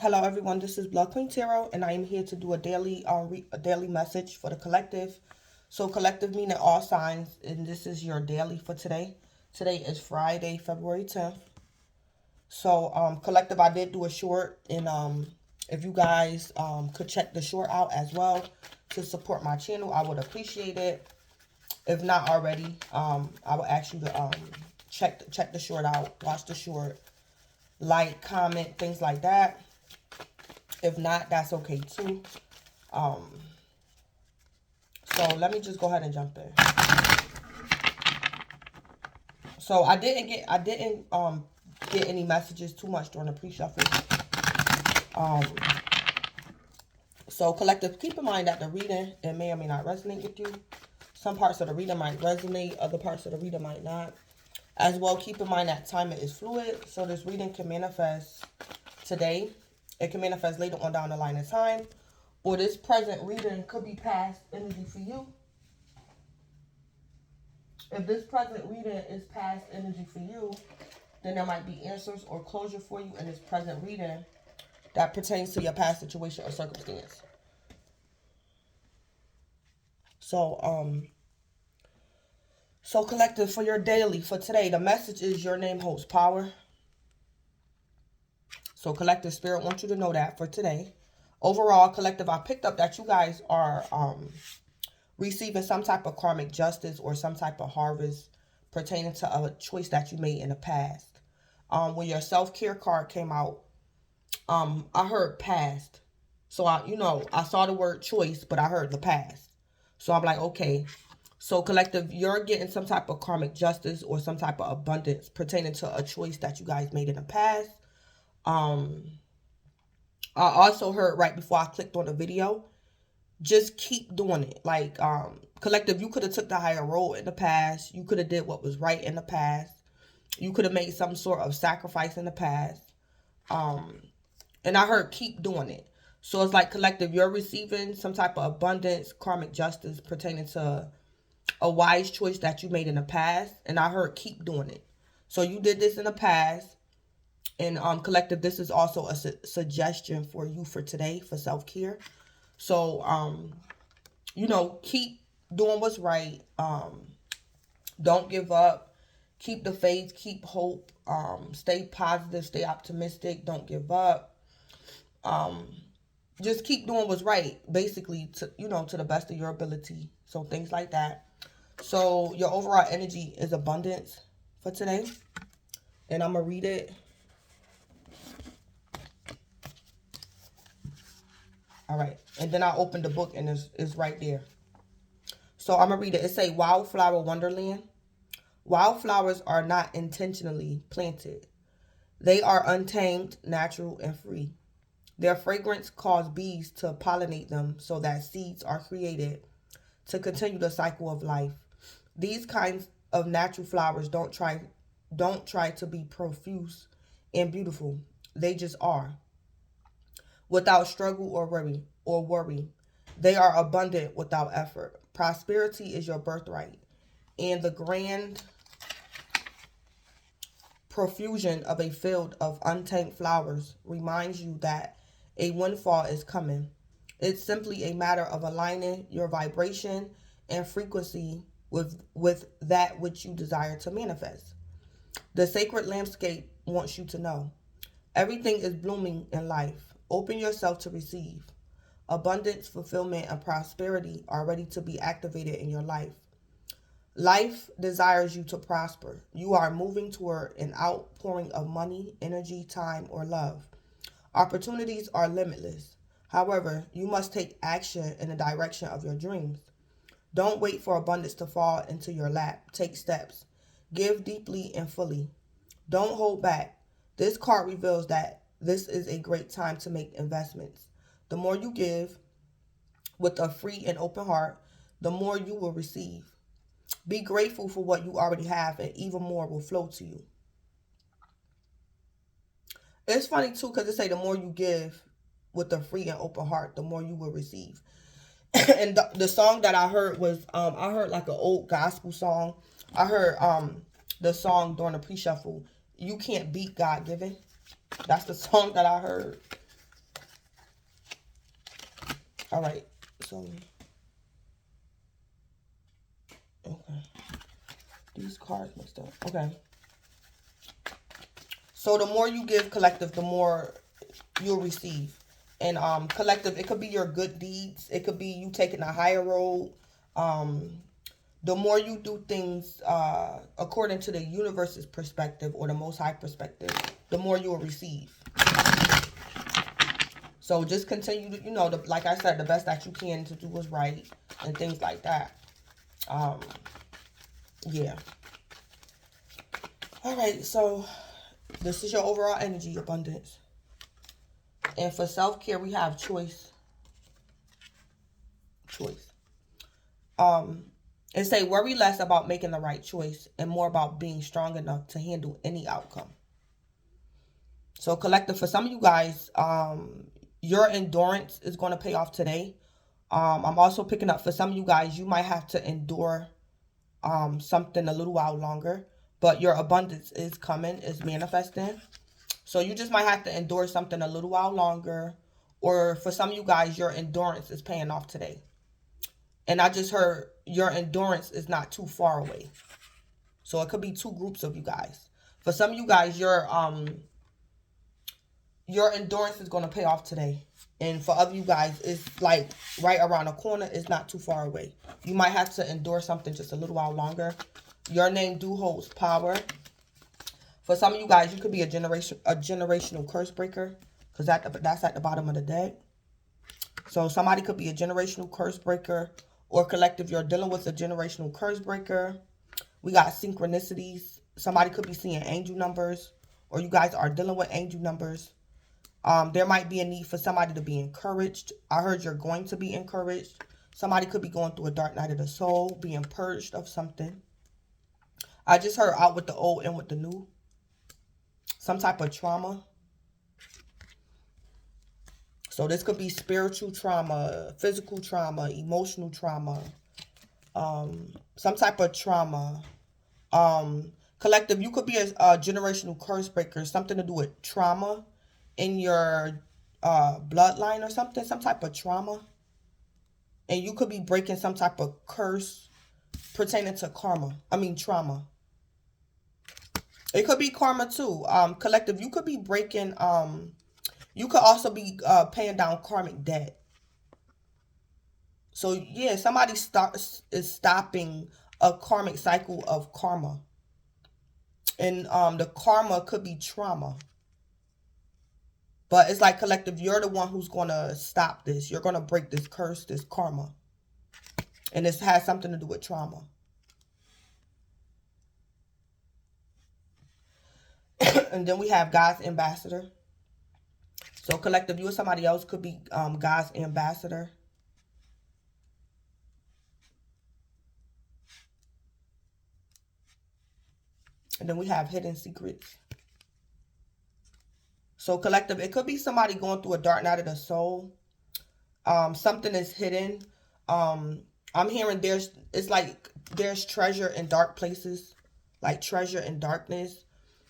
Hello everyone, this is Blood Queen Tarot, and I am here to do a daily message for the collective. So collective meaning all signs, and this is your daily for today. Today is Friday, February 10th. So collective, I did do a short, and if you guys could check the short out as well to support my channel, I would appreciate it. If not already, I would ask you to check the short out, watch the short, like, comment, things like that. If not, that's okay too. So let me just go ahead and jump in. So I didn't get any messages too much during the pre-shuffle. So collective, keep in mind that the reading, it may or may not resonate with you. Some parts of the reading might resonate, other parts of the reading might not. As well, keep in mind that timing is fluid, so this reading can manifest today. It can manifest later on down the line of time, or this present reading could be past energy for you. If this present reading is past energy for you, then there might be answers or closure for you in this present reading that pertains to your past situation or circumstance. So collective, for your daily, for today, the message is your name holds power. So collective, spirit wants you to know that for today. Overall, collective, I picked up that you guys are receiving some type of karmic justice or some type of harvest pertaining to a choice that you made in the past. When your self-care card came out, I heard past. So I saw the word choice, but I heard the past. So I'm like, okay. So collective, you're getting some type of karmic justice or some type of abundance pertaining to a choice that you guys made in the past. I also heard right before I clicked on the video, just keep doing it. Like, collective, you could have took the higher road in the past. You could have did what was right in the past. You could have made some sort of sacrifice in the past. And I heard keep doing it. So it's like, collective, you're receiving some type of abundance, karmic justice pertaining to a wise choice that you made in the past. And I heard keep doing it. So you did this in the past. And collective, this is also a suggestion for you for today for self-care. So, keep doing what's right. Don't give up. Keep the faith. Keep hope. Stay positive. Stay optimistic. Don't give up. Just keep doing what's right, basically, to the best of your ability. So things like that. So your overall energy is abundance for today. And I'm going to read it. All right. And then I opened the book and it's right there. So I'm going to read it. It say, Wildflower Wonderland. Wildflowers are not intentionally planted. They are untamed, natural, and free. Their fragrance causes bees to pollinate them so that seeds are created to continue the cycle of life. These kinds of natural flowers don't try to be profuse and beautiful. They just are. Without struggle or worry. They are abundant without effort. Prosperity is your birthright. And the grand profusion of a field of untamed flowers reminds you that a windfall is coming. It's simply a matter of aligning your vibration and frequency with that which you desire to manifest. The sacred landscape wants you to know everything is blooming in life. Open yourself to receive. Abundance, fulfillment, and prosperity are ready to be activated in your life. Life desires you to prosper. You are moving toward an outpouring of money, energy, time, or love. Opportunities are limitless. However, you must take action in the direction of your dreams. Don't wait for abundance to fall into your lap. Take steps. Give deeply and fully. Don't hold back. This card reveals that this is a great time to make investments. The more you give with a free and open heart, the more you will receive. Be grateful for what you already have, and even more will flow to you. It's funny too, because it say the more you give with a free and open heart, the more you will receive. And the song that I heard was I heard like an old gospel song. I heard the song during the pre-shuffle, You Can't Beat God Given. That's the song that I heard. All right. So, okay. These cards mixed up. Okay. So the more you give, collective, the more you'll receive. And collective, it could be your good deeds. It could be you taking a higher road. The more you do things according to the universe's perspective or the Most High perspective, the more you will receive. So just continue to, you know, like I said, the best that you can to do what's right and things like that. Yeah. All right, so this is your overall energy, abundance. And for self-care, we have choice. Choice. And say worry less about making the right choice and more about being strong enough to handle any outcome. So collective, for some of you guys, your endurance is going to pay off today. I'm also picking up for some of you guys, you might have to endure something a little while longer, but your abundance is coming, is manifesting. So you just might have to endure something a little while longer, or for some of you guys, your endurance is paying off today. And I just heard your endurance is not too far away. So it could be two groups of you guys. For some of you guys, your endurance is going to pay off today. And for other you guys, it's like right around the corner. It's not too far away. You might have to endure something just a little while longer. Your name do holds power. For some of you guys, you could be a generational curse breaker, because that's at the bottom of the deck. So somebody could be a generational curse breaker, or collective, you're dealing with a generational curse breaker. We got synchronicities. Somebody could be seeing angel numbers, or you guys are dealing with angel numbers. There might be a need for somebody to be encouraged. I heard you're going to be encouraged. Somebody could be going through a dark night of the soul, being purged of something. I just heard out with the old and with the new. Some type of trauma. So this could be spiritual trauma, physical trauma, emotional trauma, some type of trauma. Collective, you could be a generational curse breaker, something to do with trauma in your bloodline or something, some type of trauma. And you could be breaking some type of curse pertaining to trauma. It could be karma too. Collective, you could be breaking, you could also be paying down karmic debt. So yeah, somebody is stopping a karmic cycle of karma. And the karma could be trauma. But it's like collective, you're the one who's going to stop this. You're going to break this curse, this karma. And this has something to do with trauma. And then we have God's ambassador. So collective, you or somebody else could be God's ambassador. And then we have hidden secrets. So collective, it could be somebody going through a dark night of the soul. Something is hidden. I'm hearing it's like there's treasure in dark places, like treasure in darkness.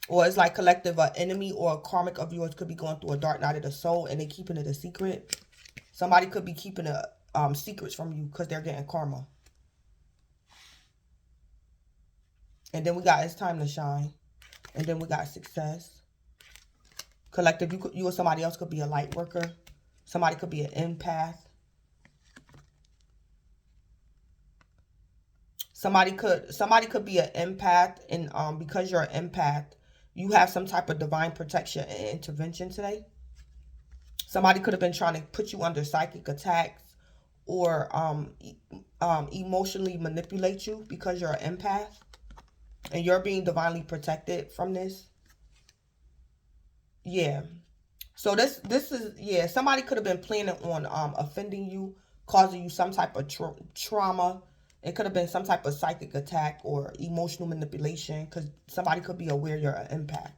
Or it's like collective, an enemy or a karmic of yours could be going through a dark night of the soul and they keeping it a secret. Somebody could be keeping secrets from you because they're getting karma. And then we got it's time to shine. And then we got success. Collective, you or somebody else could be a light worker. Somebody could be an empath. Somebody could be an empath, and because you're an empath, you have some type of divine protection and intervention today. Somebody could have been trying to put you under psychic attacks or emotionally manipulate you because you're an empath. And you're being divinely protected from this. Yeah. So this is, yeah, somebody could have been planning on offending you, causing you some type of trauma. It could have been some type of psychic attack or emotional manipulation, because somebody could be aware you're an empath.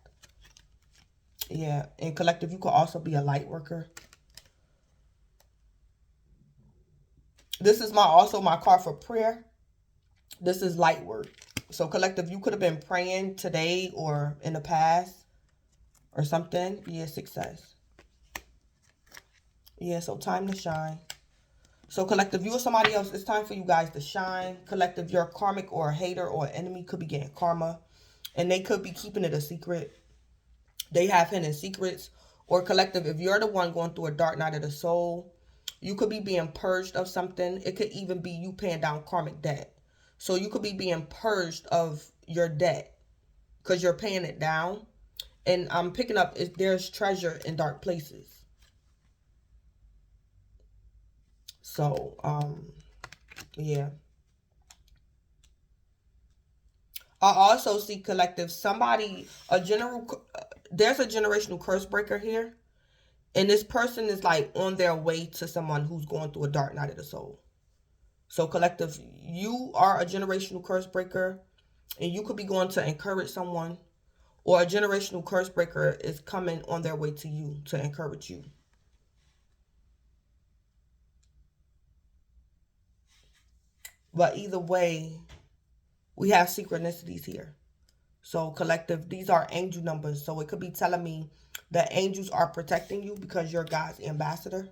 Yeah. And collective, you could also be a light worker. This is also my card for prayer. This is light work. So collective, you could have been praying today or in the past or something. Yeah, success. Yeah, so time to shine. So collective, you or somebody else, it's time for you guys to shine. Collective, your karmic or a hater or an enemy could be getting karma. And they could be keeping it a secret. They have hidden secrets. Or collective, if you're the one going through a dark night of the soul, you could be being purged of something. It could even be you paying down karmic debt. So you could be being purged of your debt because you're paying it down. And I'm picking up, if there's treasure in dark places. So, yeah. I also see collective, somebody, there's a generational curse breaker here. And this person is like on their way to someone who's going through a dark night of the soul. So collective, you are a generational curse breaker and you could be going to encourage someone, or a generational curse breaker is coming on their way to you to encourage you. But either way, we have synchronicities here. So collective, these are angel numbers. So it could be telling me that angels are protecting you because you're God's ambassador.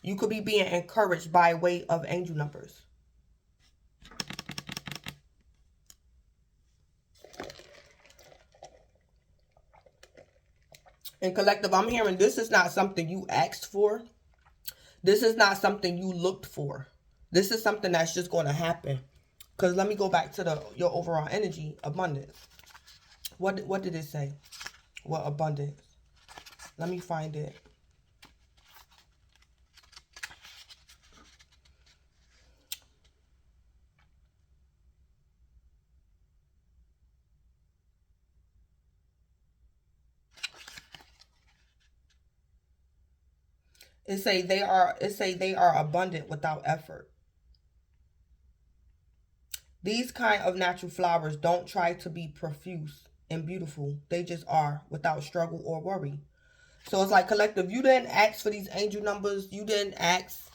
You could be being encouraged by way of angel numbers. And collective, I'm hearing this is not something you asked for. This is not something you looked for. This is something that's just going to happen. Because let me go back to your overall energy, abundance. What did it say? What abundance? Let me find it. It say they are abundant without effort. These kind of natural flowers don't try to be profuse and beautiful. They just are without struggle or worry. So it's like collective, you didn't ask for these angel numbers. You didn't ask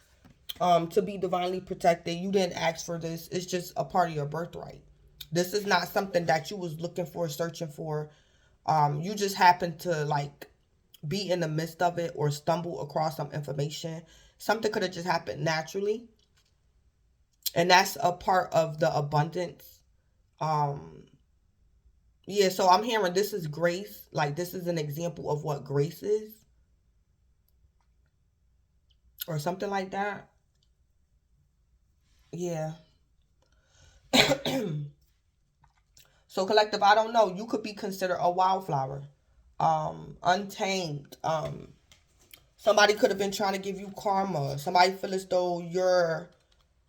to be divinely protected. You didn't ask for this. It's just a part of your birthright. This is not something that you was looking for, searching for. You just happened to like be in the midst of it or stumble across some information. Something could have just happened naturally. And that's a part of the abundance. Yeah, so I'm hearing this is grace. Like this is an example of what grace is. Or something like that. Yeah. So collective, I don't know. You could be considered a wildflower. Untamed. Somebody could have been trying to give you karma. Somebody feel as though you're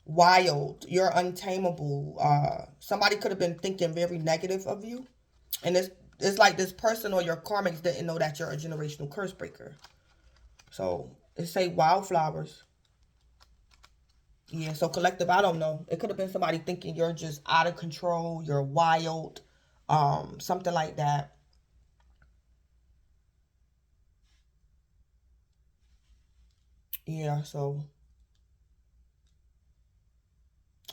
wild, you're untamable. Somebody could have been thinking very negative of you. And it's like this person or your karmics didn't know that you're a generational curse breaker. So it say wildflowers. Yeah, so collective, I don't know. It could have been somebody thinking you're just out of control, you're wild, something like that. Yeah, so,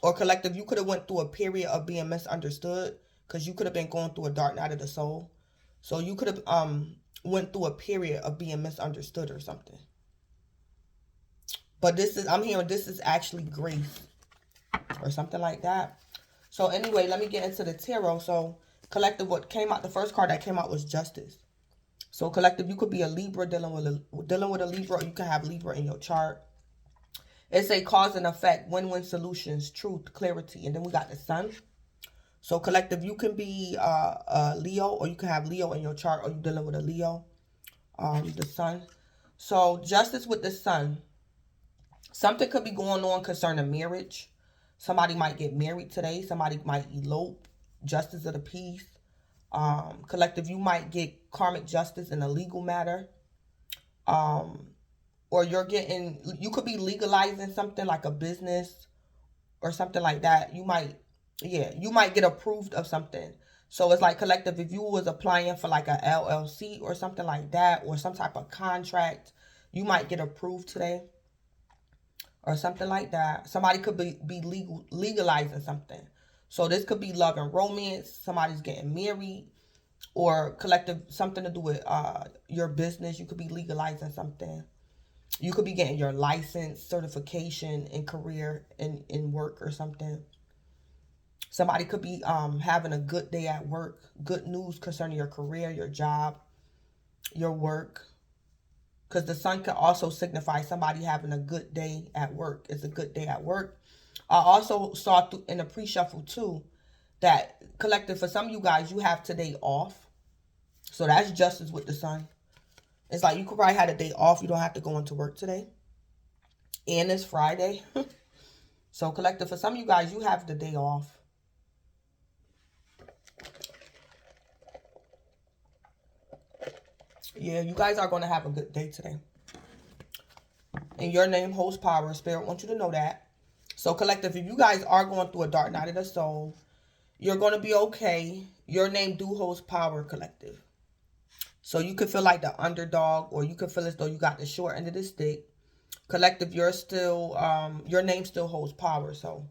or collective, you could have went through a period of being misunderstood because you could have been going through a dark night of the soul. So you could have went through a period of being misunderstood or something. But this is, I'm hearing this is actually grace or something like that. So anyway, let me get into the tarot. So collective, what came out, the first card that came out was justice. So collective, you could be a Libra dealing with a Libra, or you can have Libra in your chart. It's a cause and effect, win-win solutions, truth, clarity, and then we got the sun. So collective, you can be a Leo, or you can have Leo in your chart, or you dealing with a Leo, the sun. So justice with the sun. Something could be going on concerning marriage. Somebody might get married today. Somebody might elope. Justice of the peace. Collective, you might get karmic justice in a legal matter. Or you could be legalizing something like a business or something like that. You might get approved of something. So it's like collective, if you was applying for like a LLC or something like that, or some type of contract, you might get approved today or something like that. Somebody could be legalizing something. So this could be love and romance. Somebody's getting married. or collective, something to do with your business. You could be legalizing something. You could be getting your license, certification in career, in work or something. Somebody could be having a good day at work. Good news concerning your career, your job, your work. Because the sun can also signify somebody having a good day at work. It's a good day at work. I also saw in the pre-shuffle too that collective, for some of you guys, you have today off. So that's justice with the sun. It's like you could probably have a day off. You don't have to go into work today. And it's Friday. So collective, for some of you guys, you have the day off. Yeah, you guys are going to have a good day today. And your name holds power. Spirit wants you to know that. So collective, if you guys are going through a dark night of the soul, you're going to be okay. Your name do holds power, collective. So you could feel like the underdog, or you could feel as though you got the short end of the stick. Collective, you're still, your name still holds power. So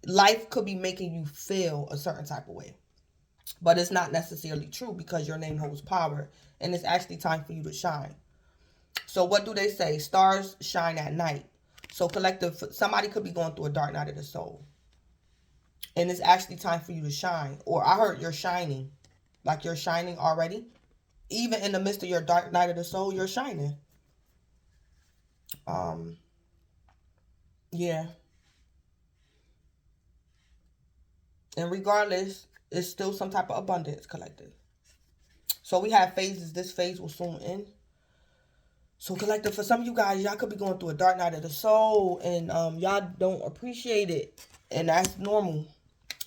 life could be making you feel a certain type of way. But it's not necessarily true because your name holds power. And it's actually time for you to shine. So what do they say? Stars shine at night. So collective, somebody could be going through a dark night of the soul. And it's actually time for you to shine. Or I heard you're shining. Like you're shining already. Even in the midst of your dark night of the soul, you're shining. Yeah. And regardless, it's still some type of abundance, collective. So we have phases. This phase will soon end. So collective, for some of you guys, y'all could be going through a dark night of the soul, and y'all don't appreciate it. And that's normal.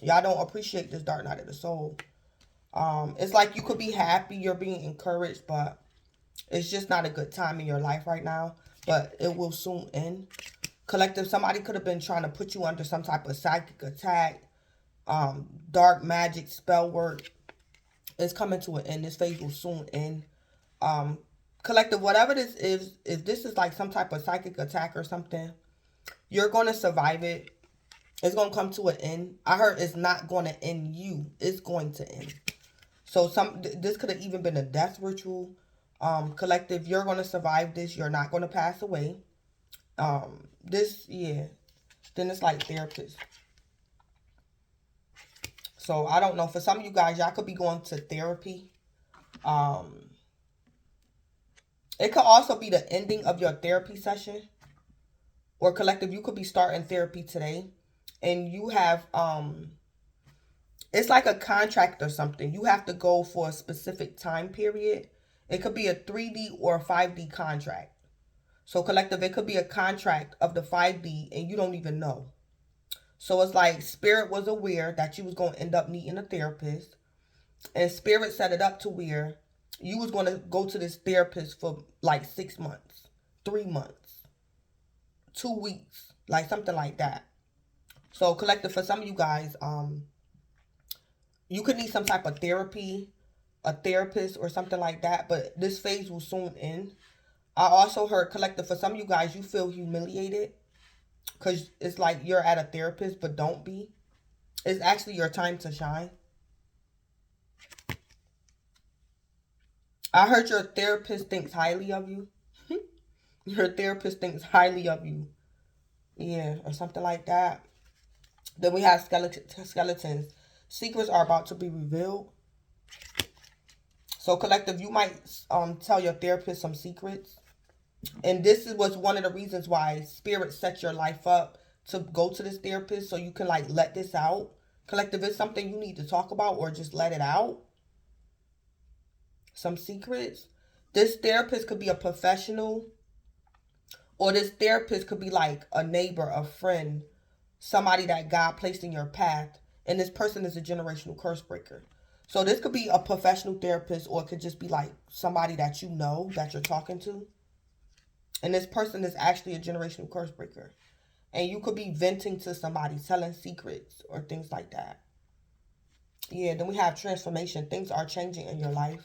Y'all don't appreciate this dark night of the soul. It's like you could be happy, you're being encouraged, but it's just not a good time in your life right now. But it will soon end. Collective, somebody could have been trying to put you under some type of psychic attack, dark magic, spell work. It's coming to an end. This phase will soon end. Collective, whatever this is, if this is like some type of psychic attack or something, you're going to survive it. It's going to come to an end. I heard it's not going to end you. It's going to end. So this could have even been a death ritual. Collective, you're going to survive this. You're not going to pass away. Yeah. Then it's like therapist. So I don't know. For some of you guys, y'all could be going to therapy. It could also be the ending of your therapy session. Or collective, you could be starting therapy today. And you have, it's like a contract or something. You have to go for a specific time period. It could be a 3D or a 5D contract. So collective, it could be a contract of the 5D and you don't even know. So it's like spirit was aware that you was going to end up needing a therapist. And spirit set it up to where you was going to go to this therapist for like 6 months, 3 months, 2 weeks, like something like that. So collective, for some of you guys, you could need some type of therapy, a therapist or something like that. But this phase will soon end. I also heard collective, for some of you guys, you feel humiliated. Because it's like you're at a therapist, but don't be. It's actually your time to shine. I heard your therapist thinks highly of you. Your therapist thinks highly of you. Yeah, or something like that. Then we have skeletons. Secrets are about to be revealed. So collective, you might tell your therapist some secrets. And this was one of the reasons why spirit set your life up to go to this therapist, so you can like let this out. Collective, is something you need to talk about or just let it out. Some secrets. This therapist could be a professional, or this therapist could be like a neighbor, a friend, somebody that God placed in your path. And this person is a generational curse breaker. So this could be a professional therapist, or it could just be like somebody that you know that you're talking to. And this person is actually a generational curse breaker. And you could be venting to somebody, telling secrets or things like that. Yeah, then we have transformation. Things are changing in your life.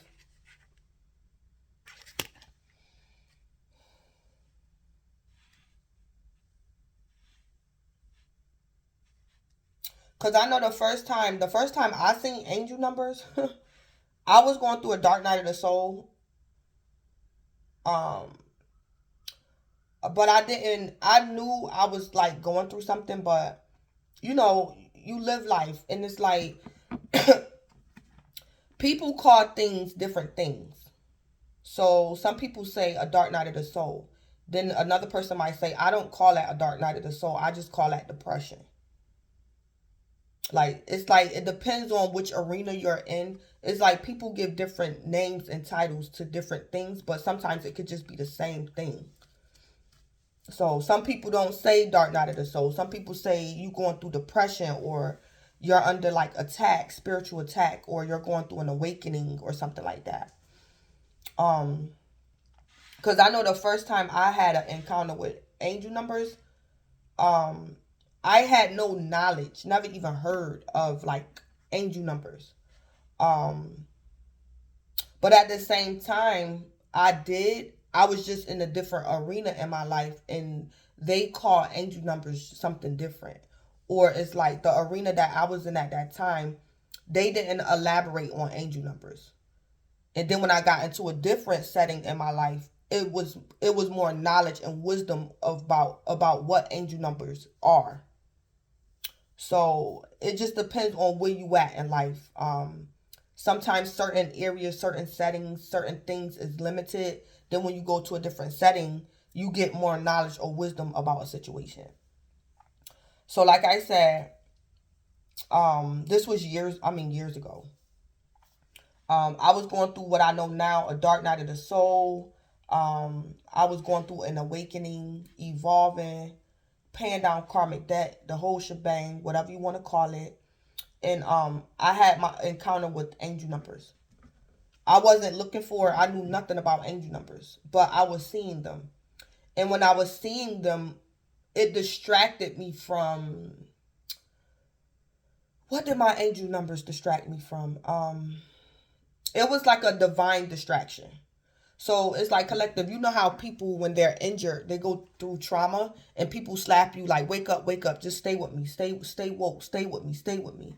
Because I know the first time I seen angel numbers, I was going through a dark night of the soul. Um, but I knew I was like going through something, but you know, you live life and it's like people call things different things. So some people say a dark night of the soul. Then another person might say, I don't call that a dark night of the soul. I just call that depression. Like, it's like, it depends on which arena you're in. It's like people give different names and titles to different things, but sometimes it could just be the same thing. So some people don't say dark night of the soul. Some people say you going through depression, or you're under like attack, spiritual attack, or you're going through an awakening or something like that. Um, because I know the first time I had an encounter with angel numbers, um, I had no knowledge, never even heard of like angel numbers. Um, but at the same time, I was just in a different arena in my life, and they call angel numbers something different. Or it's like the arena that I was in at that time, they didn't elaborate on angel numbers. And then when I got into a different setting in my life, it was more knowledge and wisdom about what angel numbers are. So it just depends on where you at in life. Sometimes certain areas, certain settings, certain things is limited. Then when you go to a different setting, you get more knowledge or wisdom about a situation. So like I said, this was years ago. I was going through what I know now, a dark night of the soul. I was going through an awakening, evolving, paying down karmic debt, the whole shebang, whatever you want to call it. And I had my encounter with angel numbers. I wasn't looking for, I knew nothing about angel numbers, but I was seeing them. And when I was seeing them, it distracted me from, what did my angel numbers distract me from? It was like a divine distraction. So it's like collective. You know how people, when they're injured, they go through trauma, and people slap you like, wake up, just stay with me, stay woke, stay with me, stay with me.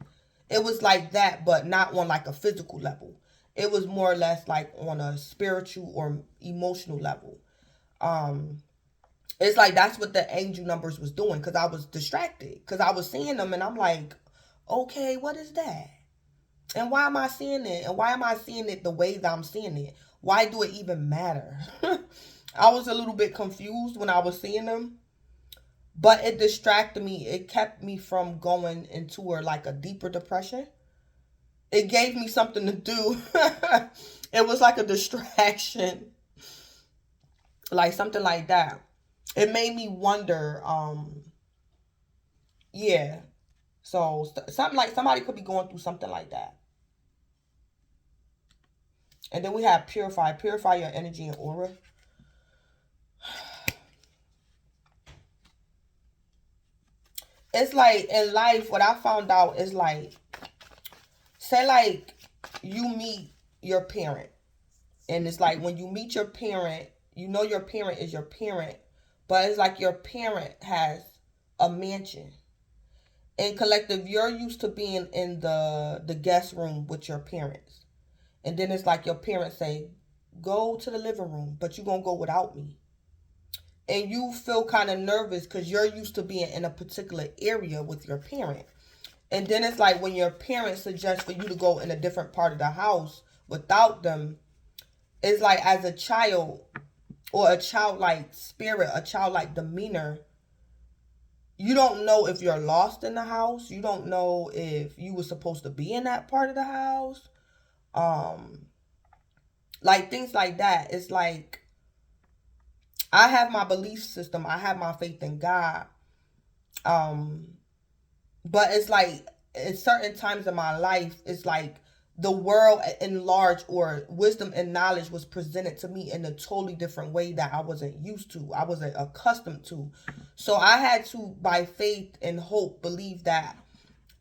It was like that, but not on like a physical level. It was more or less like on a spiritual or emotional level. Um, it's like that's what the angel numbers was doing, because I was distracted, because I was seeing them, and I'm like, okay, what is that? And why am I seeing it? And why am I seeing it the way that I'm seeing it? Why do it even matter? I was a little bit confused when I was seeing them, but it distracted me. It kept me from going into like a deeper depression. It gave me something to do. It was like a distraction, like something like that. It made me wonder, yeah. So something like somebody could be going through something like that. And then we have purify your energy and aura. It's like in life, what I found out is like, say like you meet your parent, and it's like when you meet your parent, you know your parent is your parent, but it's like your parent has a mansion. In collective, you're used to being in the guest room with your parents, and then it's like your parents say, go to the living room, but you're gonna go without me. And you feel kind of nervous because you're used to being in a particular area with your parent. And then it's like when your parents suggest for you to go in a different part of the house without them, it's like as a child, or a childlike spirit, a childlike demeanor, you don't know if you're lost in the house. You don't know if you were supposed to be in that part of the house. Um, like things like that. It's like I have my belief system. I have my faith in God. Um, but it's like in certain times in my life, it's like the world in large, or wisdom and knowledge was presented to me in a totally different way that I wasn't used to, I wasn't accustomed to. So I had to, by faith and hope, believe that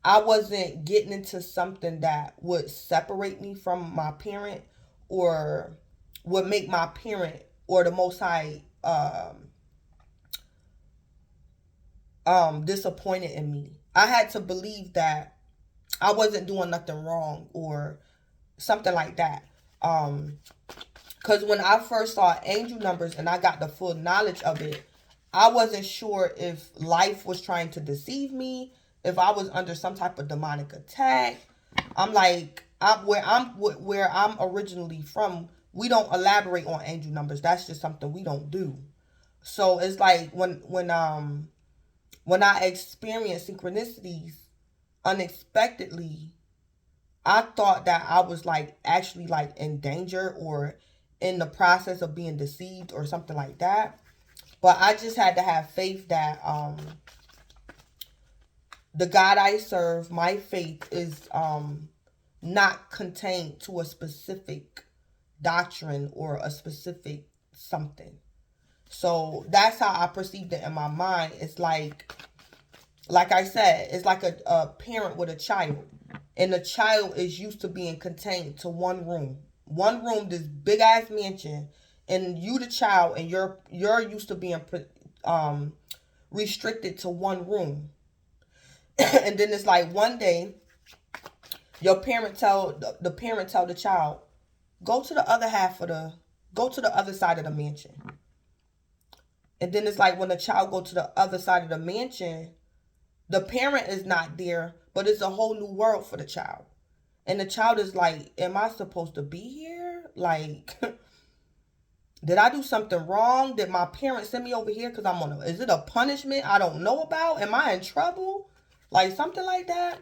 I wasn't getting into something that would separate me from my parent, or would make my parent or the Most High disappointed in me. I had to believe that I wasn't doing nothing wrong, or something like that. Because when I first saw angel numbers and I got the full knowledge of it, I wasn't sure if life was trying to deceive me, if I was under some type of demonic attack. I'm like, where I'm originally from, we don't elaborate on angel numbers. That's just something we don't do. So it's like when I experience synchronicities unexpectedly, I thought that I was like actually like in danger or in the process of being deceived or something like that. But I just had to have faith that the God I serve, my faith is not contained to a specific doctrine or a specific something. So that's how I perceived it in my mind. It's like I said, it's like a parent with a child. And the child is used to being contained to one room. One room, this big ass mansion. And you, the child, and you're used to being restricted to one room. And then it's like one day, your parent tell the child, go to the other side of the mansion. And then it's like when the child go to the other side of the mansion, the parent is not there, but it's a whole new world for the child. And the child is like, am I supposed to be here? Like, did I do something wrong? Did my parents send me over here because I'm on is it a punishment I don't know about? Am I in trouble? Like something like that.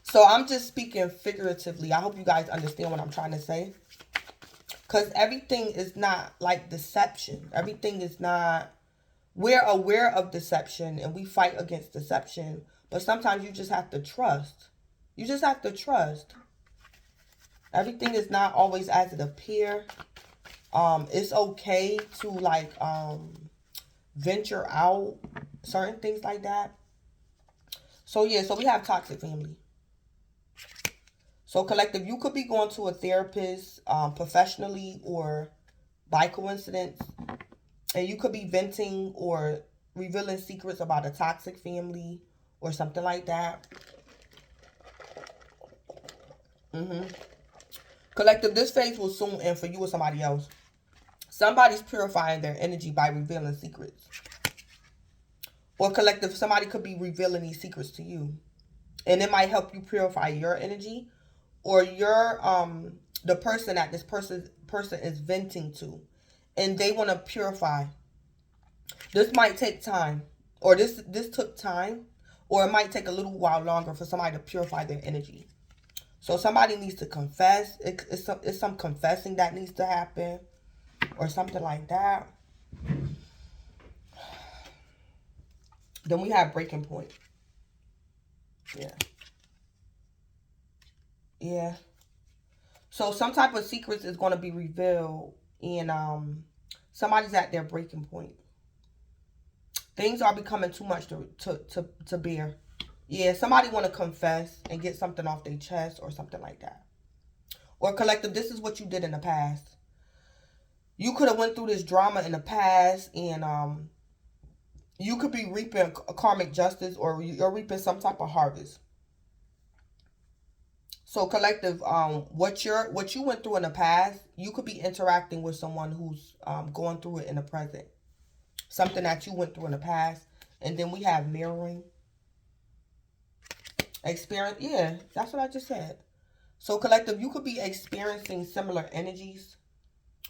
So I'm just speaking figuratively. I hope you guys understand what I'm trying to say. Because everything is not like deception. Everything is not... We're aware of deception and we fight against deception. But sometimes you just have to trust. You just have to trust. Everything is not always as it appears. It's okay to like venture out. Certain things like that. So yeah, so we have toxic family. So collective, you could be going to a therapist professionally or by coincidence. And you could be venting or revealing secrets about a toxic family or something like that. Collective, this phase will soon end for you or somebody else. Somebody's purifying their energy by revealing secrets. Or collective, somebody could be revealing these secrets to you. And it might help you purify your energy. Or your the person that this person is venting to. And they want to purify. This might take time. Or this took time. Or it might take a little while longer for somebody to purify their energy. So somebody needs to confess. It's some confessing that needs to happen. Or something like that. Then we have breaking point. Yeah. Yeah. So some type of secrets is going to be revealed. And somebody's at their breaking point. Things are becoming too much to bear. Yeah, somebody want to confess and get something off their chest or something like that. Or collective, this is what you did in the past. You could have went through this drama in the past and you could be reaping a karmic justice or you're reaping some type of harvest. So collective, what you went through in the past, you could be interacting with someone who's going through it in the present. Something that you went through in the past. And then we have mirroring. Experience. Yeah, that's what I just said. So collective, you could be experiencing similar energies.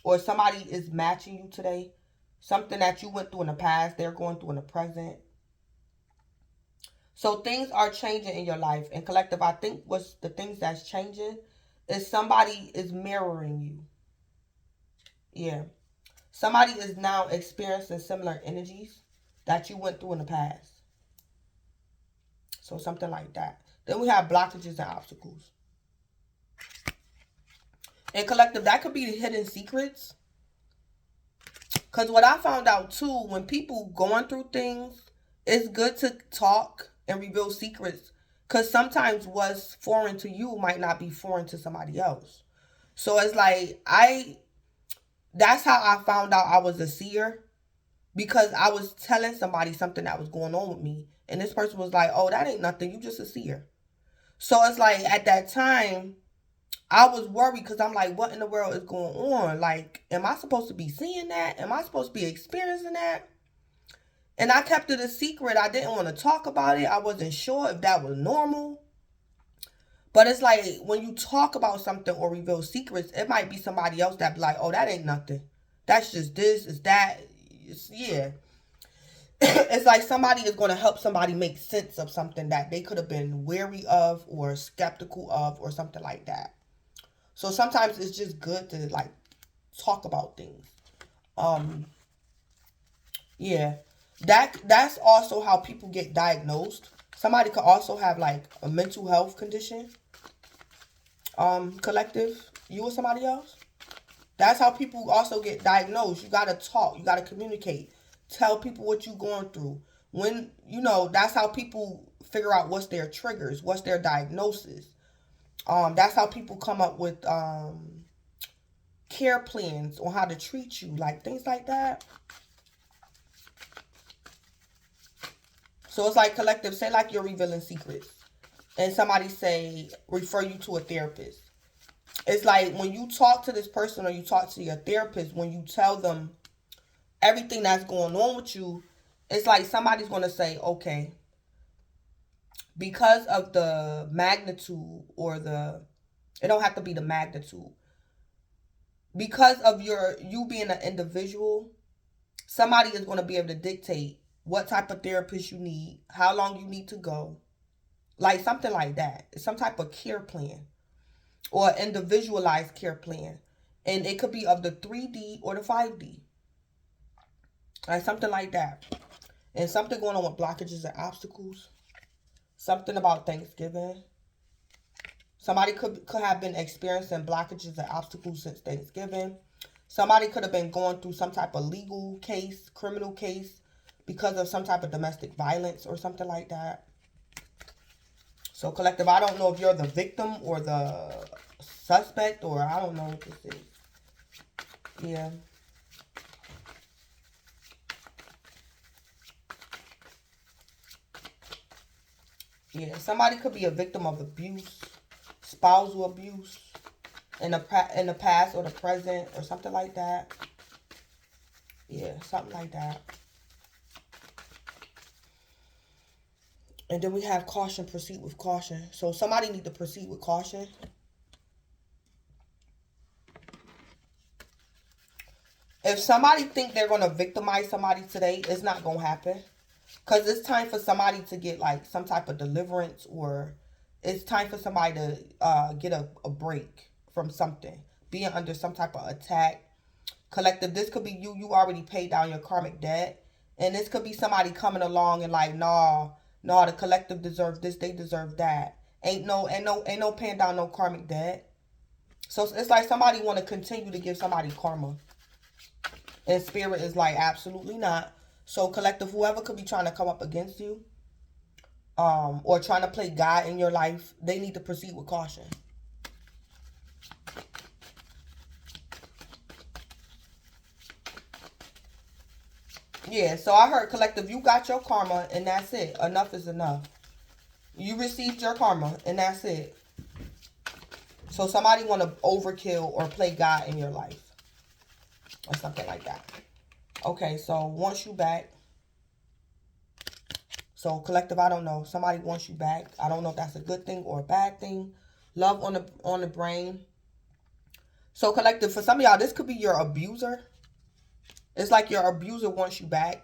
Or somebody is matching you today. Something that you went through in the past, they're going through in the present. So things are changing in your life. And collective, I think what's the things that's changing is somebody is mirroring you. Yeah. Somebody is now experiencing similar energies that you went through in the past. So something like that. Then we have blockages and obstacles. And collective, that could be the hidden secrets. Because what I found out too, when people going through things, it's good to talk and reveal secrets. Because sometimes what's foreign to you might not be foreign to somebody else. So it's like, that's how I found out I was a seer. Because I was telling somebody something that was going on with me. And this person was like, oh, that ain't nothing. You just a seer. So it's like at that time, I was worried because I'm like, what in the world is going on? Like, am I supposed to be seeing that? Am I supposed to be experiencing that? And I kept it a secret. I didn't want to talk about it. I wasn't sure if that was normal. But it's like when you talk about something or reveal secrets, it might be somebody else that be like, oh, that ain't nothing. That's just this, is that. Yeah. It's like somebody is going to help somebody make sense of something that they could have been wary of or skeptical of or something like that. So sometimes it's just good to like talk about things. Um, yeah. That's also how people get diagnosed. Somebody could also have like a mental health condition. Collective, you or somebody else. That's how people also get diagnosed. You gotta talk. You gotta communicate. Tell people what you're going through. When that's how people figure out what's their triggers, what's their diagnosis. That's how people come up with care plans on how to treat you, like things like that. So it's like collective. Say like you're revealing secrets, and somebody say refer you to a therapist. It's like when you talk to this person or you talk to your therapist, when you tell them everything that's going on with you, it's like somebody's going to say, okay, because of the magnitude it don't have to be the magnitude. Because of you being an individual, somebody is going to be able to dictate what type of therapist you need, how long you need to go, like something like that. It's some type of care plan or individualized care plan. And it could be of the 3D or the 5D. Like something like that. And something going on with blockages and obstacles. Something about Thanksgiving. Somebody could have been experiencing blockages and obstacles since Thanksgiving. Somebody could have been going through some type of legal case, criminal case, because of some type of domestic violence or something like that. So collective, I don't know if you're the victim or the suspect, or I don't know what this is. Yeah. Yeah, somebody could be a victim of abuse, spousal abuse, in the past or the present or something like that. Yeah, something like that. And then we have caution, proceed with caution. So somebody need to proceed with caution. If somebody think they're going to victimize somebody today, it's not going to happen. Because it's time for somebody to get like some type of deliverance, or it's time for somebody to get a break from something. Being under some type of attack. Collective, this could be you. You already paid down your karmic debt. And this could be somebody coming along and like, nah, the collective deserves this. They deserve that. Ain't no paying down no karmic debt. So it's like somebody want to continue to give somebody karma. And spirit is like, absolutely not. So collective, whoever could be trying to come up against you, or trying to play God in your life, they need to proceed with caution. Yeah, so I heard collective, you got your karma and that's it. Enough is enough. You received your karma and that's it. So somebody want to overkill or play God in your life. Or something like that. Okay, so wants you back. So collective, I don't know. Somebody wants you back. I don't know if that's a good thing or a bad thing. Love on the brain. So collective, for some of y'all, this could be your abuser. It's like your abuser wants you back.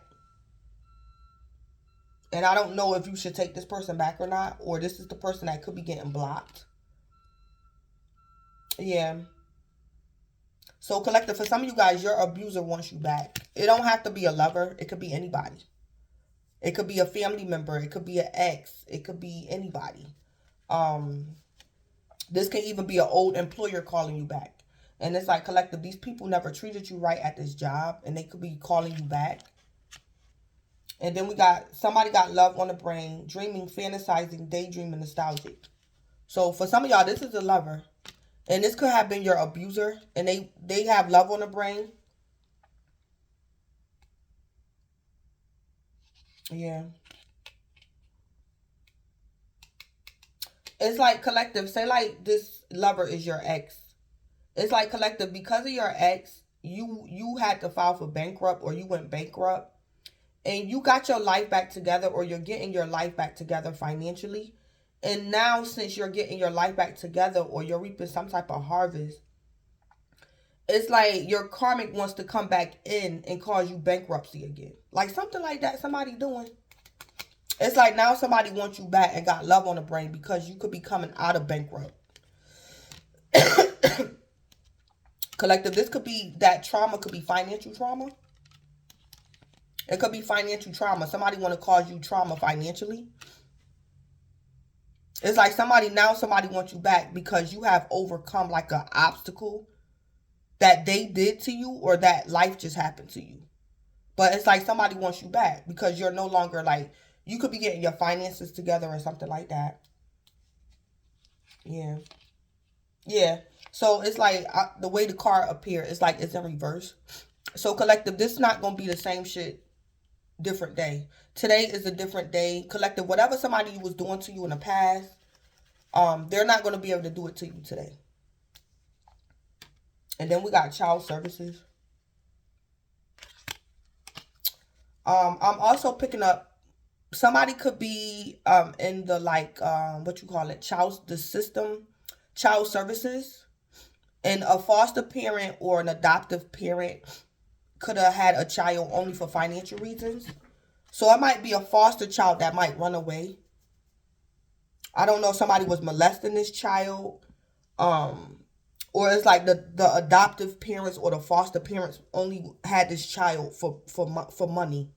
And I don't know if you should take this person back or not. Or this is the person that could be getting blocked. Yeah. So collective, for some of you guys, your abuser wants you back. It don't have to be a lover. It could be anybody. It could be a family member. It could be an ex. It could be anybody. This can even be an old employer calling you back. And it's like, collective, these people never treated you right at this job. And they could be calling you back. And then we got, somebody got love on the brain. Dreaming, fantasizing, daydreaming, nostalgic. So for some of y'all, this is a lover. And this could have been your abuser. And they have love on the brain. Yeah. It's like collective. Say like this lover is your ex. It's like collective because of your ex. You had to file for bankrupt or you went bankrupt, and you got your life back together, or you're getting your life back together financially. And now, since you're getting your life back together, or you're reaping some type of harvest, it's like your karmic wants to come back in and cause you bankruptcy again. Like something like that somebody doing. It's like now somebody wants you back and got love on the brain because you could be coming out of bankrupt. Collective, this could be that trauma, could be financial trauma. It could be financial trauma. Somebody want to cause you trauma financially. It's like somebody wants you back because you have overcome like an obstacle that they did to you or that life just happened to you. But it's like somebody wants you back because you're no longer like, you could be getting your finances together or something like that. Yeah. Yeah. So it's like the way the card appeared, it's like it's in reverse. So collective, this is not going to be the same shit different day. Today is a different day. Collective, whatever somebody was doing to you in the past, they're not going to be able to do it to you today. And then we got child services. I'm also picking up, somebody could be in the like what you call it, child services, and a foster parent or an adoptive parent could have had a child only for financial reasons. So it might be a foster child that might run away. I don't know if somebody was molesting this child, or it's like the adoptive parents or the foster parents only had this child for money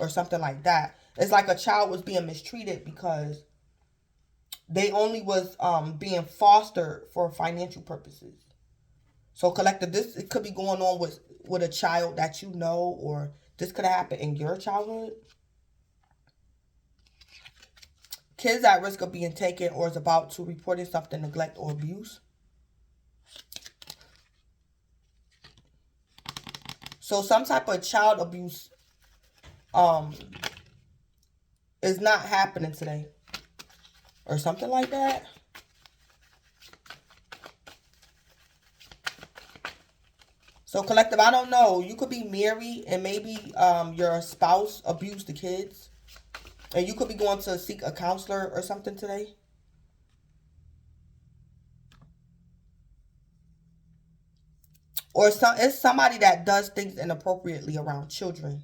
or something like that. It's like a child was being mistreated because they only was being fostered for financial purposes. So collective, this it could be going on with a child that you know, or this could have happened in your childhood. Kids at risk of being taken or is about to reporting something, neglect or abuse. So some type of child abuse is not happening today. Or something like that. So collective, I don't know. You could be married and maybe your spouse abused the kids. And you could be going to seek a counselor or something today. Or it's somebody that does things inappropriately around children.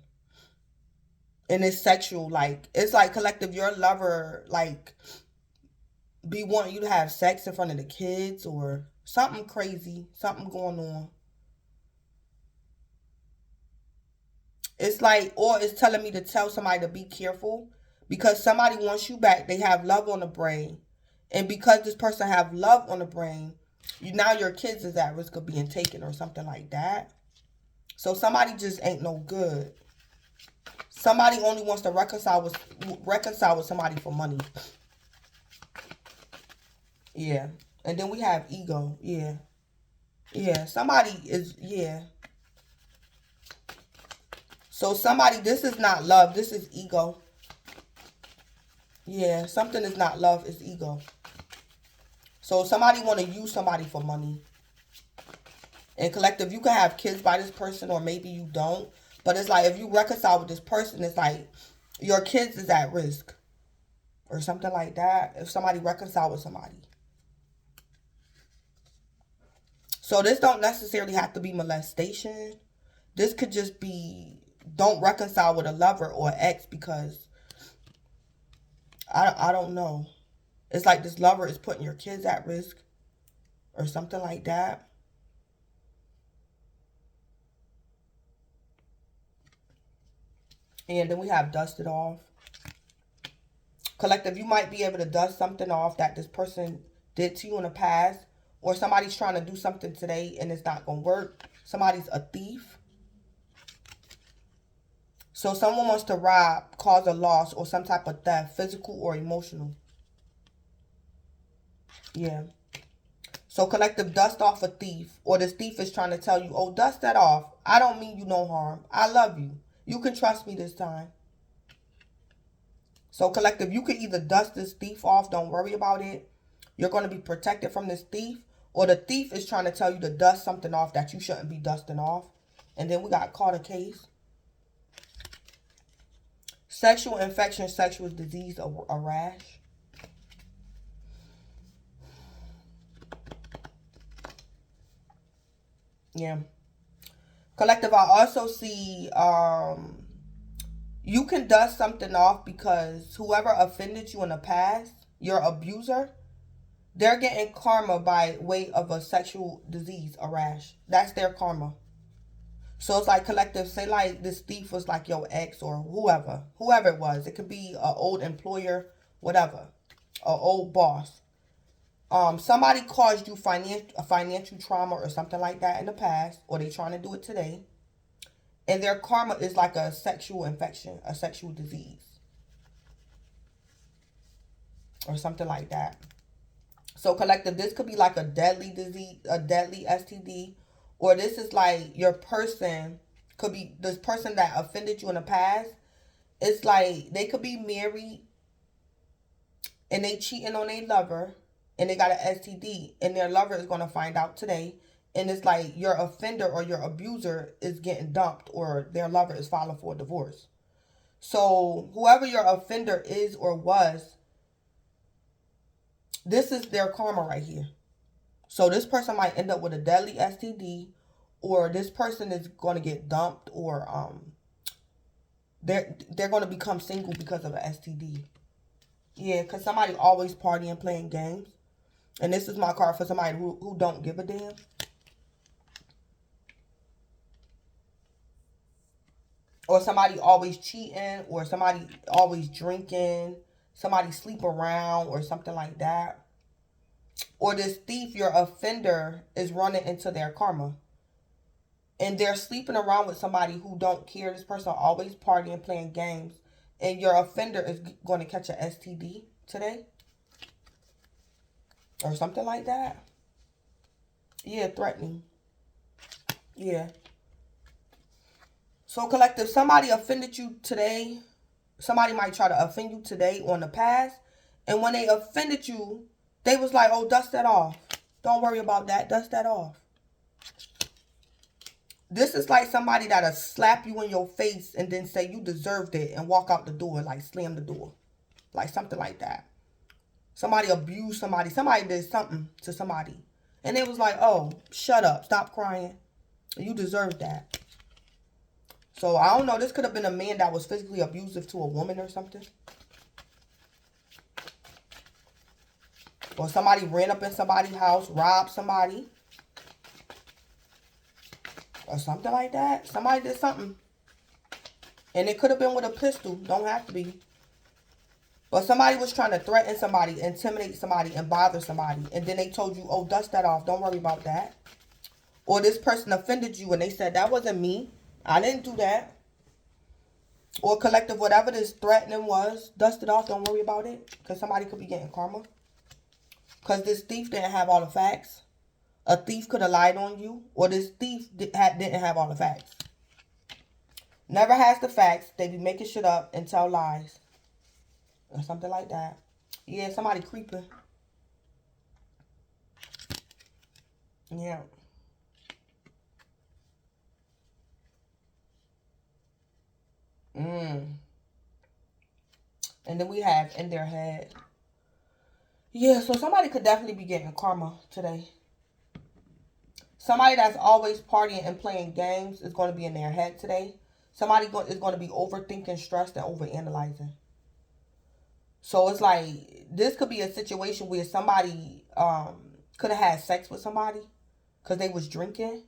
And it's sexual, like, it's like collective, your lover, like, be wanting you to have sex in front of the kids or something crazy, something going on. It's like, or it's telling me to tell somebody to be careful because somebody wants you back. They have love on the brain. And because this person have love on the brain, now your kids is at risk of being taken or something like that. So somebody just ain't no good. Somebody only wants to reconcile with somebody for money. Yeah. And then we have ego. Yeah. Yeah. Somebody is, yeah. So somebody, this is not love. This is ego. Yeah. Something is not love. It's ego. So somebody want to use somebody for money. And collective, you can have kids by this person or maybe you don't. But it's like if you reconcile with this person, it's like your kids is at risk. Or something like that. If somebody reconcile with somebody. So this don't necessarily have to be molestation. This could just be, don't reconcile with a lover or ex because I don't know. It's like this lover is putting your kids at risk or something like that. And then we have dust it off. Collective, you might be able to dust something off that this person did to you in the past. Or somebody's trying to do something today and it's not going to work. Somebody's a thief. So someone wants to rob, cause a loss, or some type of theft, physical or emotional. Yeah. So collective, dust off a thief. Or this thief is trying to tell you, oh, dust that off. I don't mean you no harm. I love you. You can trust me this time. So collective, you can either dust this thief off. Don't worry about it. You're going to be protected from this thief. Or the thief is trying to tell you to dust something off that you shouldn't be dusting off. And then we got caught a case. Sexual infection, sexual disease, a rash. Yeah. Collective, I also see you can dust something off because whoever offended you in the past, your abuser, they're getting karma by way of a sexual disease, a rash. That's their karma. So it's like collective, say like this thief was like your ex or whoever it was. It could be an old employer, whatever, an old boss. Somebody caused you financial trauma or something like that in the past, or they trying to do it today. And their karma is like a sexual infection, a sexual disease, or something like that. So collective, this could be like a deadly disease, a deadly STD, or this is like your person could be this person that offended you in the past. It's like they could be married and they cheating on their lover and they got an STD and their lover is going to find out today. And it's like your offender or your abuser is getting dumped or their lover is filing for a divorce. So whoever your offender is or was, this is their karma right here. So this person might end up with a deadly STD, or this person is going to get dumped, or they're going to become single because of an STD. Yeah, because somebody always partying, playing games. And this is my card for somebody who don't give a damn. Or somebody always cheating, or somebody always drinking, somebody sleep around, or something like that. Or this thief, your offender, is running into their karma. And they're sleeping around with somebody who don't care. This person always partying, playing games. And your offender is going to catch an STD today. Or something like that. Yeah, threatening. Yeah. So collective, somebody offended you today. Somebody might try to offend you today or in the past. And when they offended you, they was like, oh, dust that off. Don't worry about that. Dust that off. This is like somebody that'll slap you in your face and then say you deserved it and walk out the door, like slam the door. Like something like that. Somebody abused somebody. Somebody did something to somebody. And it was like, oh, shut up. Stop crying. You deserve that. So I don't know. This could have been a man that was physically abusive to a woman or something. Or somebody ran up in somebody's house, robbed somebody. Or something like that. Somebody did something. And it could have been with a pistol. Don't have to be. But somebody was trying to threaten somebody, intimidate somebody, and bother somebody. And then they told you, oh, dust that off. Don't worry about that. Or this person offended you and they said, that wasn't me. I didn't do that. Or collective, whatever this threatening was, dust it off. Don't worry about it. Because somebody could be getting karma. Because this thief didn't have all the facts. A thief could have lied on you. Or this thief didn't have all the facts. Never has the facts. They be making shit up and tell lies. Or something like that. Yeah, somebody creeping. Yeah. And then we have in their head. Yeah, so somebody could definitely be getting karma today. Somebody that's always partying and playing games is going to be in their head today. Somebody is going to be overthinking, stressed, and overanalyzing. So it's like, this could be a situation where somebody could have had sex with somebody because they was drinking.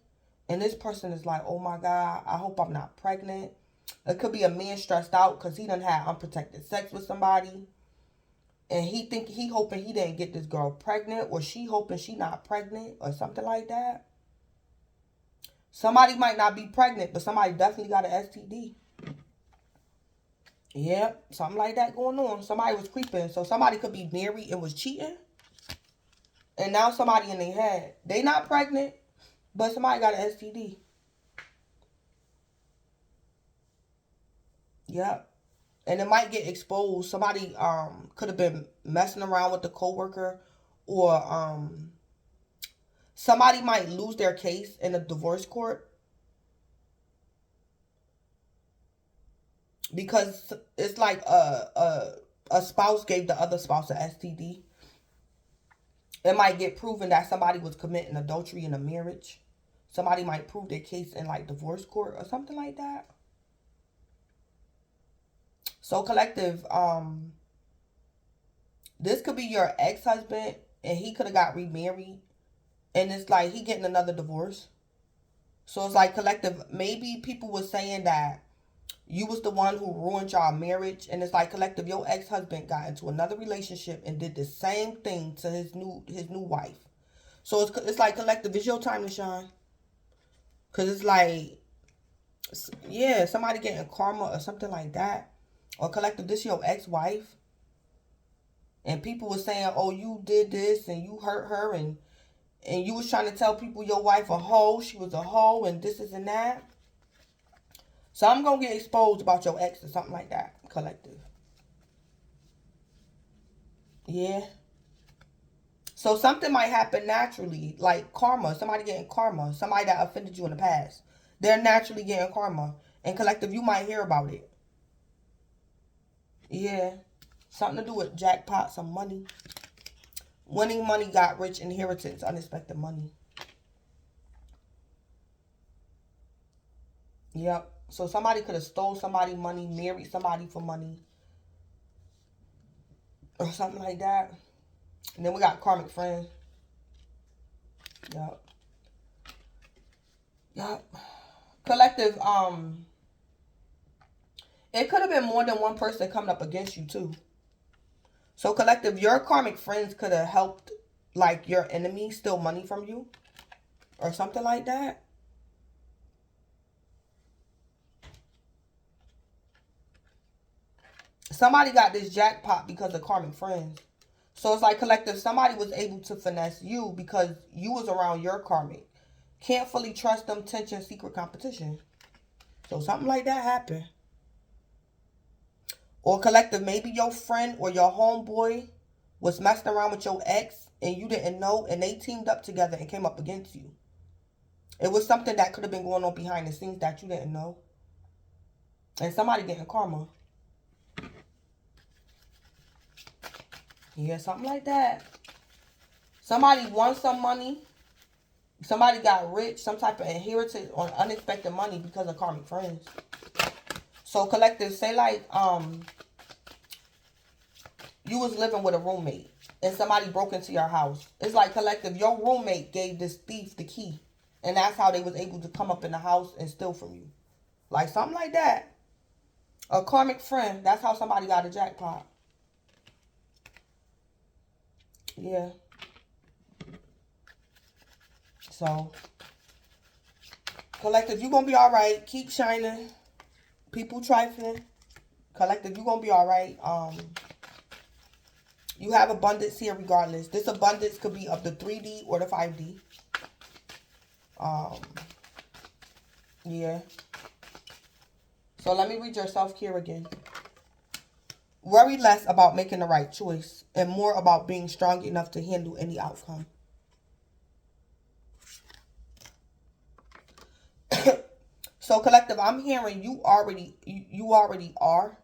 And this person is like, oh my God, I hope I'm not pregnant. It could be a man stressed out because he done had unprotected sex with somebody. And he hoping he didn't get this girl pregnant, or she hoping she not pregnant, or something like that. Somebody might not be pregnant, but somebody definitely got an STD. Yep, something like that going on. Somebody was creeping. So somebody could be married and was cheating. And now somebody in their head, they not pregnant, but somebody got an STD. Yep. And it might get exposed. Somebody could have been messing around with the coworker, or somebody might lose their case in a divorce court because it's like a spouse gave the other spouse a STD. It might get proven that somebody was committing adultery in a marriage. Somebody might prove their case in like divorce court or something like that. So collective, this could be your ex-husband and he could have got remarried, and it's like he getting another divorce. So it's like collective, maybe people were saying that you was the one who ruined y'all marriage, and it's like collective, your ex-husband got into another relationship and did the same thing to his new wife. So it's like collective, it's your time to shine. Cause it's like, yeah, somebody getting karma or something like that. Or collective, this your ex-wife, and people were saying, oh, you did this and you hurt her, and you was trying to tell people your wife a hoe, she was a hoe, and this and that. So I'm going to get exposed about your ex or something like that, collective. Yeah. So something might happen naturally, like karma. Somebody getting karma. Somebody that offended you in the past. They're naturally getting karma. And collective, you might hear about it. Yeah. Something to do with jackpot, some money. Winning money, got rich, inheritance, unexpected money. Yep. So somebody could have stole somebody's money, married somebody for money, or something like that. And then we got karmic friends. Yep. Yep. Collective, it could have been more than one person coming up against you too. So collective, your karmic friends could have helped like your enemy steal money from you or something like that. Somebody got this jackpot because of karmic friends. So it's like collective, somebody was able to finesse you because you was around your karmic. Can't fully trust them, tension, secret competition. So something like that happened. Or collective, maybe your friend or your homeboy was messing around with your ex and you didn't know, and they teamed up together and came up against you. It was something that could have been going on behind the scenes that you didn't know. And somebody getting karma. Yeah, something like that. Somebody won some money. Somebody got rich, some type of inheritance on unexpected money because of karmic friends. So collective, say like you was living with a roommate and somebody broke into your house. It's like collective, your roommate gave this thief the key, and that's how they was able to come up in the house and steal from you. Like something like that. A karmic friend, that's how somebody got a jackpot. Yeah. So, collective, you're going to be all right. Keep shining. People trifling. Collective, you're going to be all right. You have abundance here regardless. This abundance could be of the 3D or the 5D. Yeah. So, let me read your self-care again. Worry less about making the right choice and more about being strong enough to handle any outcome. So collective, I'm hearing you already are.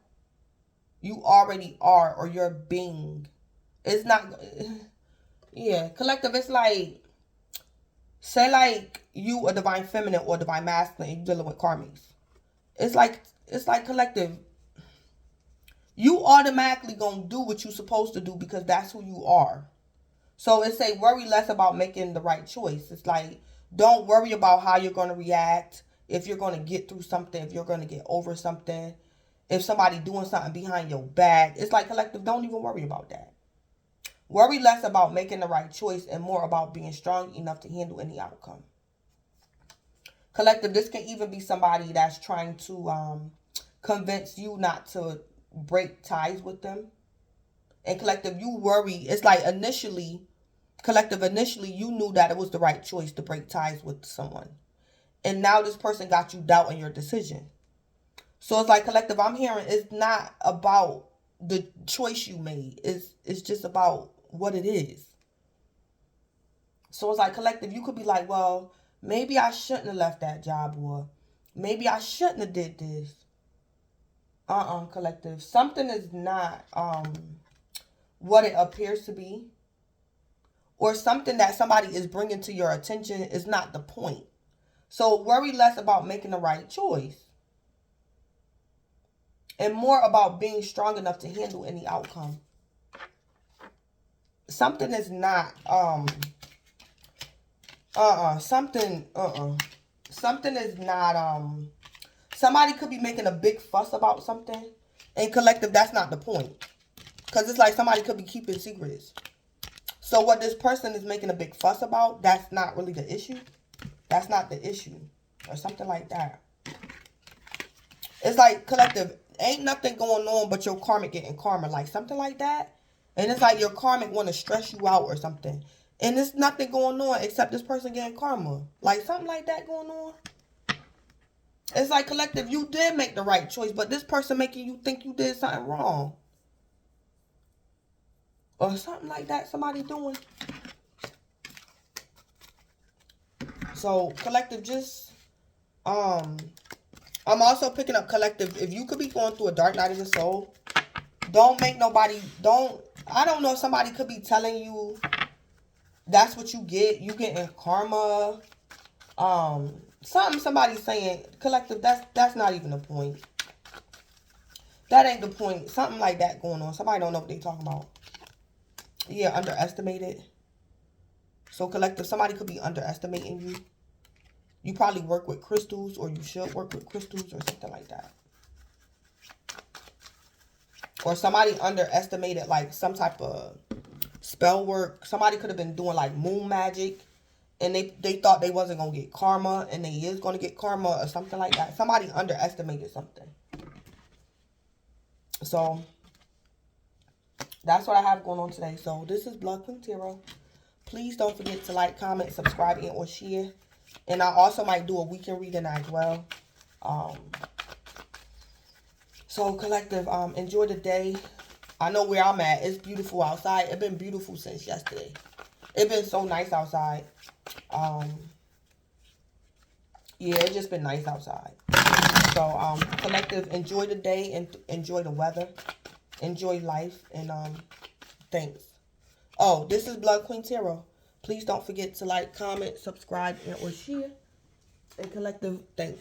You already are, or you're being. It's not, yeah. Collective, it's like, say like you a divine feminine or divine masculine and you dealing with karmics. It's like collective, you automatically gonna do what you supposed to do because that's who you are. So it say worry less about making the right choice. It's like, don't worry about how you're going to react, if you're going to get through something, if you're going to get over something, if somebody doing something behind your back. It's like collective, don't even worry about that. Worry less about making the right choice and more about being strong enough to handle any outcome. Collective, this can even be somebody that's trying to convince you not to break ties with them. And collective, you worry. It's like initially, you knew that it was the right choice to break ties with someone. And now this person got you doubting your decision. So it's like, collective, I'm hearing it's not about the choice you made. It's just about what it is. So it's like, collective, you could be like, well, maybe I shouldn't have left that job, or maybe I shouldn't have did this. Collective. Something is not what it appears to be, or something that somebody is bringing to your attention is not the point. So worry less about making the right choice and more about being strong enough to handle any outcome. Something is not something is not somebody could be making a big fuss about something, and collective, that's not the point, because it's like somebody could be keeping secrets. So what this person is making a big fuss about, that's not really the issue. That's not the issue, or something like that. It's like, collective, ain't nothing going on but your karmic getting karma, like something like that. And it's like your karmic want to stress you out or something. And there's nothing going on except this person getting karma. Like something like that going on. It's like, collective, you did make the right choice, but this person making you think you did something wrong. Or something like that somebody doing. So, collective, just, I'm also picking up, collective, if you could be going through a dark night of the soul, don't make nobody, I don't know, somebody could be telling you that's what you get. You getting karma. Somebody's saying, collective, that's not even the point. That ain't the point. Something like that going on. Somebody don't know what they talking about. Yeah, underestimated. So, collective, somebody could be underestimating you. You probably work with crystals, or you should work with crystals, or something like that. Or somebody underestimated, like, some type of spell work. Somebody could have been doing, like, moon magic, and they thought they wasn't going to get karma, and they is going to get karma, or something like that. Somebody underestimated something. So, that's what I have going on today. So, this is Blood Queen Tarot. Please don't forget to like, comment, subscribe, and or share. And I also might do a weekend reading as well. So, collective, enjoy the day. I know where I'm at. It's beautiful outside. It's been beautiful since yesterday. It's been so nice outside. Yeah, it's just been nice outside. So, collective, enjoy the day and enjoy the weather. Enjoy life. And thanks. Oh, this is Blood Queen Tarot. Please don't forget to like, comment, subscribe, and or share. And collective, thanks.